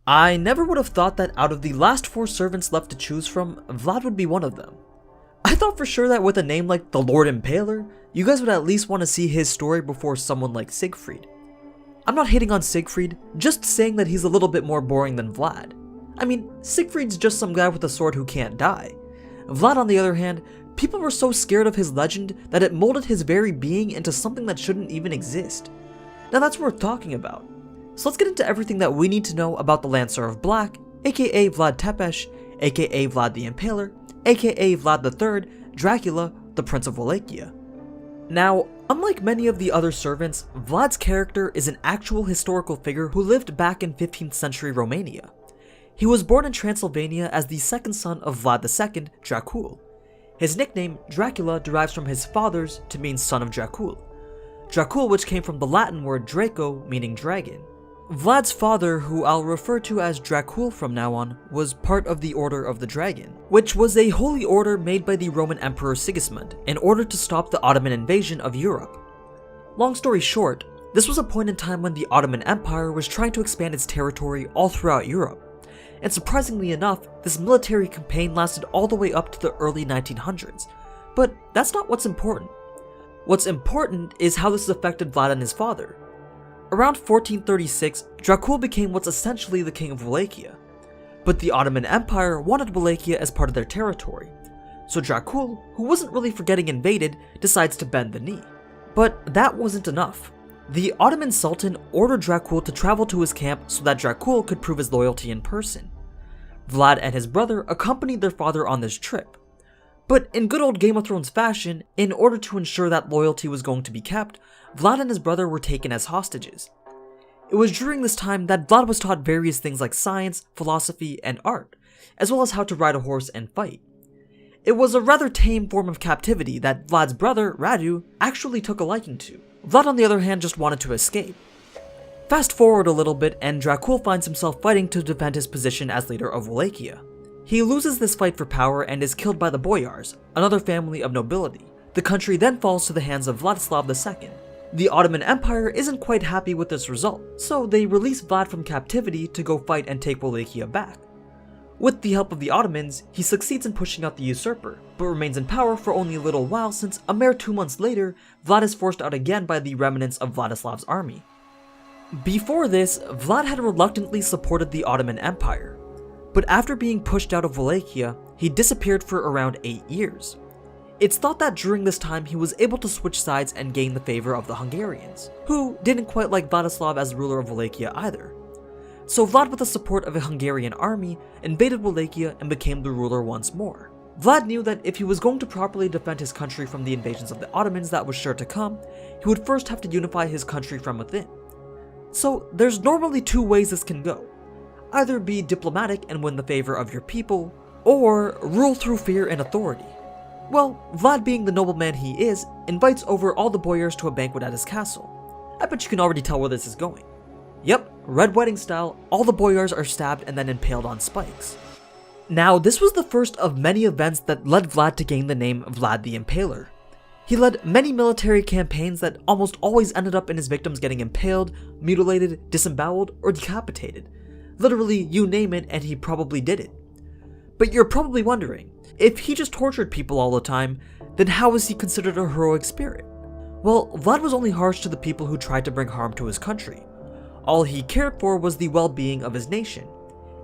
I never would have thought that out of the last 4 servants left to choose from, Vlad would be one of them. I thought for sure that with a name like the Lord Impaler, you guys would at least want to see his story before someone like Siegfried. I'm not hating on Siegfried, just saying that he's a little bit more boring than Vlad. I mean, Siegfried's just some guy with a sword who can't die. Vlad, on the other hand, people were so scared of his legend that it molded his very being into something that shouldn't even exist. Now that's worth talking about. So let's get into everything that we need to know about the Lancer of Black, aka Vlad Tepes, aka Vlad the Impaler, aka Vlad III, Dracula, the Prince of Wallachia. Now, unlike many of the other servants, Vlad's character is an actual historical figure who lived back in 15th century Romania. He was born in Transylvania as the second son of Vlad II, Dracul. His nickname, Dracula, derives from his father's to mean son of Dracul. Dracul, which came from the Latin word Draco, meaning dragon. Vlad's father, who I'll refer to as Dracul from now on, was part of the Order of the Dragon, which was a holy order made by the Roman Emperor Sigismund in order to stop the Ottoman invasion of Europe. Long story short, this was a point in time when the Ottoman Empire was trying to expand its territory all throughout Europe. And surprisingly enough, this military campaign lasted all the way up to the early 1900s. But that's not what's important. What's important is how this affected Vlad and his father. Around 1436, Dracul became what's essentially the king of Wallachia. But the Ottoman Empire wanted Wallachia as part of their territory. So Dracul, who wasn't really for getting invaded, decides to bend the knee. But that wasn't enough. The Ottoman Sultan ordered Dracul to travel to his camp so that Dracul could prove his loyalty in person. Vlad and his brother accompanied their father on this trip. But in good old Game of Thrones fashion, in order to ensure that loyalty was going to be kept, Vlad and his brother were taken as hostages. It was during this time that Vlad was taught various things like science, philosophy, and art, as well as how to ride a horse and fight. It was a rather tame form of captivity that Vlad's brother, Radu, actually took a liking to. Vlad, on the other hand, just wanted to escape. Fast forward a little bit, and Dracul finds himself fighting to defend his position as leader of Wallachia. He loses this fight for power and is killed by the Boyars, another family of nobility. The country then falls to the hands of Vladislav II. The Ottoman Empire isn't quite happy with this result, so they release Vlad from captivity to go fight and take Wallachia back. With the help of the Ottomans, he succeeds in pushing out the usurper, but remains in power for only a little while since a mere 2 months later, Vlad is forced out again by the remnants of Vladislav's army. Before this, Vlad had reluctantly supported the Ottoman Empire, but after being pushed out of Wallachia, he disappeared for around 8 years. It's thought that during this time he was able to switch sides and gain the favor of the Hungarians, who didn't quite like Vladislav as ruler of Wallachia either. So Vlad, with the support of a Hungarian army, invaded Wallachia and became the ruler once more. Vlad knew that if he was going to properly defend his country from the invasions of the Ottomans that was sure to come, he would first have to unify his country from within. So there's normally 2 ways this can go. Either be diplomatic and win the favor of your people, or rule through fear and authority. Well, Vlad, being the nobleman he is, invites over all the boyars to a banquet at his castle. I bet you can already tell where this is going. Yep, Red Wedding style, all the boyars are stabbed and then impaled on spikes. Now, this was the first of many events that led Vlad to gain the name Vlad the Impaler. He led many military campaigns that almost always ended up in his victims getting impaled, mutilated, disemboweled, or decapitated. Literally, you name it, and he probably did it. But you're probably wondering, if he just tortured people all the time, then how is he considered a heroic spirit? Well, Vlad was only harsh to the people who tried to bring harm to his country. All he cared for was the well-being of his nation.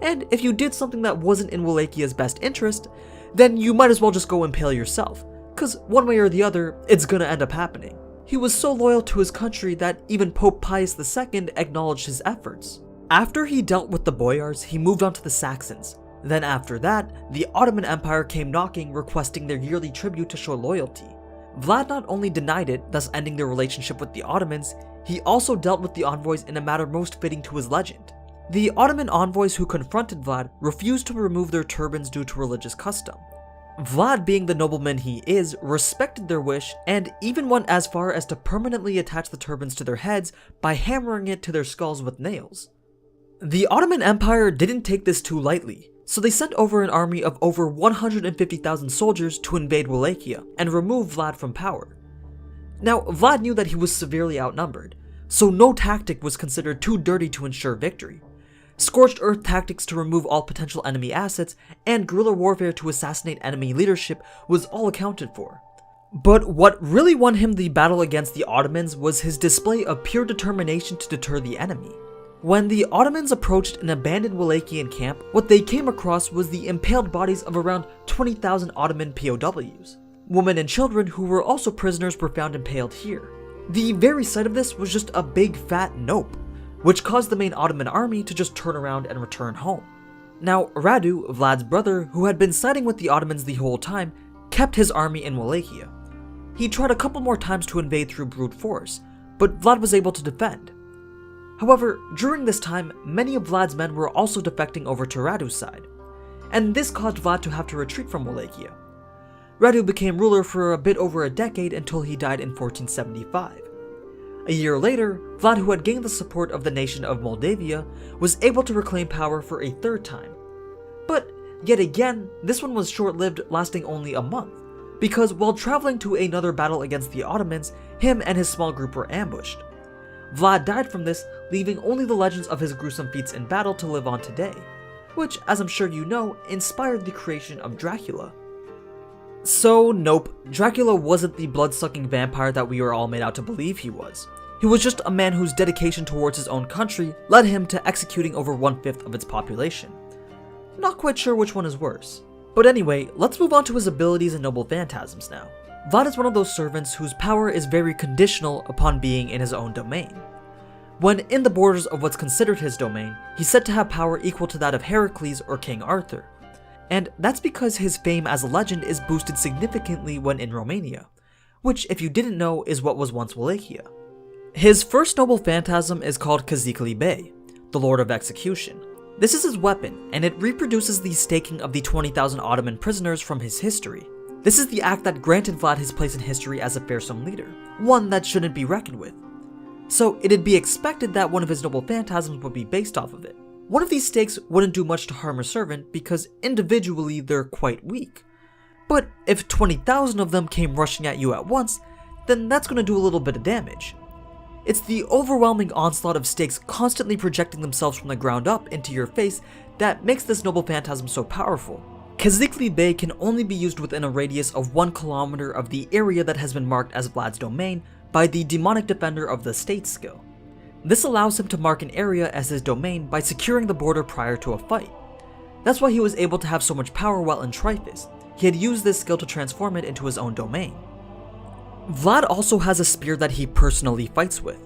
And if you did something that wasn't in Wallachia's best interest, then you might as well just go impale yourself, cause one way or the other, it's gonna end up happening. He was so loyal to his country that even Pope Pius II acknowledged his efforts. After he dealt with the Boyars, he moved on to the Saxons. Then after that, the Ottoman Empire came knocking, requesting their yearly tribute to show loyalty. Vlad not only denied it, thus ending their relationship with the Ottomans, he also dealt with the envoys in a manner most fitting to his legend. The Ottoman envoys who confronted Vlad refused to remove their turbans due to religious custom. Vlad, being the nobleman he is, respected their wish and even went as far as to permanently attach the turbans to their heads by hammering it to their skulls with nails. The Ottoman Empire didn't take this too lightly, so they sent over an army of over 150,000 soldiers to invade Wallachia and remove Vlad from power. Now, Vlad knew that he was severely outnumbered, so no tactic was considered too dirty to ensure victory. scorched earth tactics to remove all potential enemy assets, and guerrilla warfare to assassinate enemy leadership was all accounted for. But what really won him the battle against the Ottomans was his display of pure determination to deter the enemy. When the Ottomans approached an abandoned Wallachian camp, what they came across was the impaled bodies of around 20,000 Ottoman POWs. Women and children who were also prisoners were found impaled here. The very sight of this was just a big fat nope, which caused the main Ottoman army to just turn around and return home. Now, Radu, Vlad's brother, who had been siding with the Ottomans the whole time, kept his army in Wallachia. He tried a couple more times to invade through brute force, but Vlad was able to defend. However, during this time, many of Vlad's men were also defecting over to Radu's side, and this caused Vlad to have to retreat from Wallachia. Radu became ruler for a bit over a decade until he died in 1475. A year later, Vlad, who had gained the support of the nation of Moldavia, was able to reclaim power for a third time. But yet again, this one was short-lived, lasting only a month, because while traveling to another battle against the Ottomans, him and his small group were ambushed. Vlad died from this, leaving only the legends of his gruesome feats in battle to live on today, which, as I'm sure you know, inspired the creation of Dracula. So nope, Dracula wasn't the blood-sucking vampire that we were all made out to believe he was. He was just a man whose dedication towards his own country led him to executing over 1/5 of its population. Not quite sure which one is worse. But anyway, let's move on to his abilities and noble phantasms now. Vlad is one of those servants whose power is very conditional upon being in his own domain. When in the borders of what's considered his domain, he's said to have power equal to that of Heracles or King Arthur. And that's because his fame as a legend is boosted significantly when in Romania, which, if you didn't know, is what was once Wallachia. His first noble phantasm is called Kazikli Bey, the Lord of Execution. This is his weapon, and it reproduces the staking of the 20,000 Ottoman prisoners from his history. This is the act that granted Vlad his place in history as a fearsome leader, one that shouldn't be reckoned with. So it'd be expected that one of his noble phantasms would be based off of it. One of these stakes wouldn't do much to harm a servant because individually they're quite weak. But if 20,000 of them came rushing at you at once, then that's going to do a little bit of damage. It's the overwhelming onslaught of stakes constantly projecting themselves from the ground up into your face that makes this noble phantasm so powerful. Kazikli Bey can only be used within a radius of 1 kilometer of the area that has been marked as Vlad's domain by the demonic defender of the state skill. This allows him to mark an area as his domain by securing the border prior to a fight. That's why he was able to have so much power while in Tryphis. He had used this skill to transform it into his own domain. Vlad also has a spear that he personally fights with.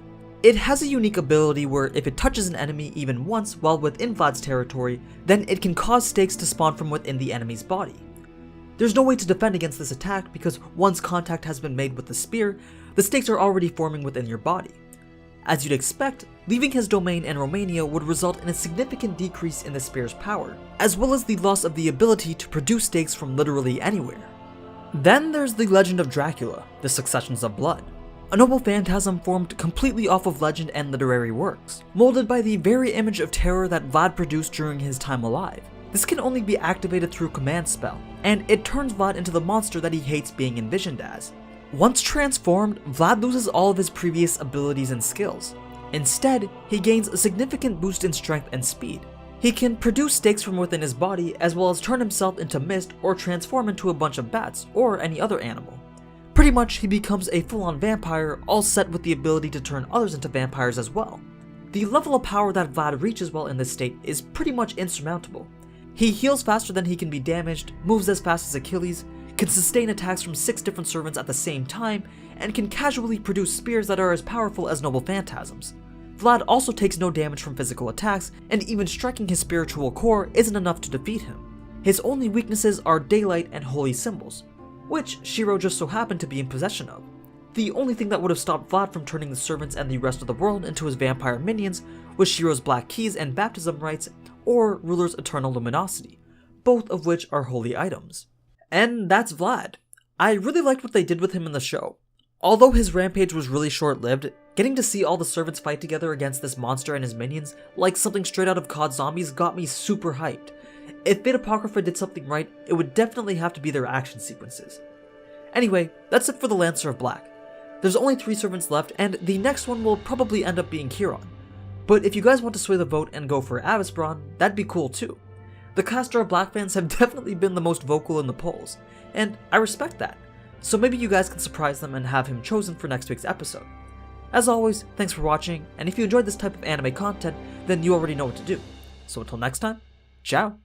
It has a unique ability where if it touches an enemy even once while within Vlad's territory, then it can cause stakes to spawn from within the enemy's body. There's no way to defend against this attack because once contact has been made with the spear, the stakes are already forming within your body. As you'd expect, leaving his domain in Romania would result in a significant decrease in the spear's power, as well as the loss of the ability to produce stakes from literally anywhere. Then there's the legend of Dracula, the Successions of Blood, a noble phantasm formed completely off of legend and literary works, molded by the very image of terror that Vlad produced during his time alive. This can only be activated through command spell, and it turns Vlad into the monster that he hates being envisioned as. Once transformed, Vlad loses all of his previous abilities and skills. Instead, he gains a significant boost in strength and speed. He can produce stakes from within his body as well as turn himself into mist or transform into a bunch of bats or any other animal. Pretty much he becomes a full-on vampire, all set with the ability to turn others into vampires as well. The level of power that Vlad reaches while in this state is pretty much insurmountable. He heals faster than he can be damaged, moves as fast as Achilles, can sustain attacks from 6 different servants at the same time, and can casually produce spears that are as powerful as noble phantasms. Vlad also takes no damage from physical attacks, and even striking his spiritual core isn't enough to defeat him. His only weaknesses are daylight and holy symbols, which Shiro just so happened to be in possession of. The only thing that would have stopped Vlad from turning the servants and the rest of the world into his vampire minions was Shiro's black keys and baptism rites, or Ruler's eternal luminosity, both of which are holy items. And that's Vlad. I really liked what they did with him in the show. Although his rampage was really short-lived, getting to see all the servants fight together against this monster and his minions, like something straight out of COD Zombies, got me super hyped. If Fate Apocrypha did something right, it would definitely have to be their action sequences. Anyway, that's it for the Lancer of Black. There's only 3 servants left, and the next one will probably end up being Kiron. But if you guys want to sway the vote and go for Avasbron, that'd be cool too. The Caster of Black fans have definitely been the most vocal in the polls, and I respect that. So maybe you guys can surprise them and have him chosen for next week's episode. As always, thanks for watching, and if you enjoyed this type of anime content, then you already know what to do. So until next time, ciao!